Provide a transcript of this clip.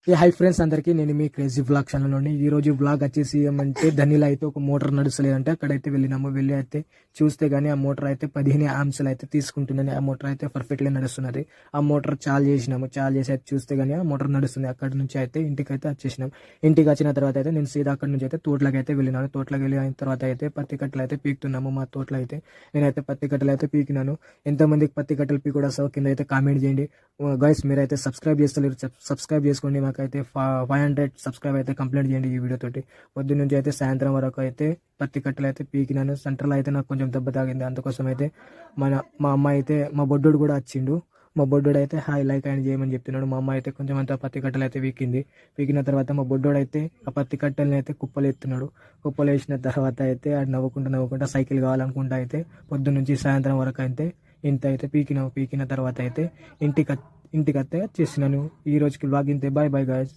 Hi friends, అందరికీ నేను మీ crazy blog ఛానల్లోని ఈ రోజు బ్లాగ్ వచ్చేసి ఏమంటే ధనిలో అయితే ఒక మోటార్ నడుస్తలేదంటే అక్కడైతే వెళ్ళి అయితే చూస్తే గానీ ఆ మోటార్ అయితే 15 ఆంప్స్ అయితే తీసుకుంటుందని, ఆ మోటార్ అయితే పర్ఫెక్ట్లీ నడుస్తున్నది. ఆ మోటార్ చాలు చేసి అయితే చూస్తే గానీ ఆ మోటార్ నడుస్తుంది. అక్కడ నుంచి అయితే ఇంటికి అయితే వచ్చేసినాం. ఇంటికి వచ్చిన తర్వాత అయితే నేను సీదా అక్కడ నుంచి అయితే తోటలోకి అయితే వెళ్ళినాను. తోటలోకి వెళ్ళిన తర్వాత అయితే పత్తి కట్టలు అయితే పీకుతున్నాము. మా తోటలో అయితే నేనైతే పత్తి కట్టలు అయితే పీకినాను. ఎంతమందికి పత్తి కట్టలు పీకి కూడా కింద అయితే కామెంట్ చేయండి. గైస్, మీరైతే సబ్స్క్రైబ్ చేస్తలేరు, సబ్స్క్రైబ్ చేసుకోండి. మాకైతే 500 సబ్స్క్రైబ్ అయితే కంప్లీట్ చేయండి ఈ వీడియో తోటి. పొద్దున్న నుంచి అయితే సాయంత్రం వరకు అయితే పత్తి కట్టలు అయితే పీకినాను. సెంటర్లో అయితే నాకు కొంచెం దెబ్బ తాగింది. అందుకోసం అయితే మా అమ్మ అయితే మా బొడ్డోడు కూడా వచ్చిండు. మా బొడ్డోడు అయితే హాయ్ లైక్ అండ్ చేయమని చెప్తున్నాడు. మా అమ్మ అయితే కొంచెం అంతా పత్తి కట్టలు అయితే పీకిన తర్వాత మా బొడ్డోడు అయితే ఆ పత్తి కట్టెల్ని అయితే కుప్పలు ఎత్తున్నాడు. కుప్పలు వేసిన తర్వాత అయితే అది నవ్వుకుంటా సైకిల్ కావాలనుకుంటా అయితే పొద్దున్న నుంచి సాయంత్రం వరకు అయితే ఇంత అయితే పీకిన తర్వాత అయితే ఇంటికి అయితే చేసినాను. ఈ రోజుకి బ్లాగ్ ఇంతే. Bye bye guys.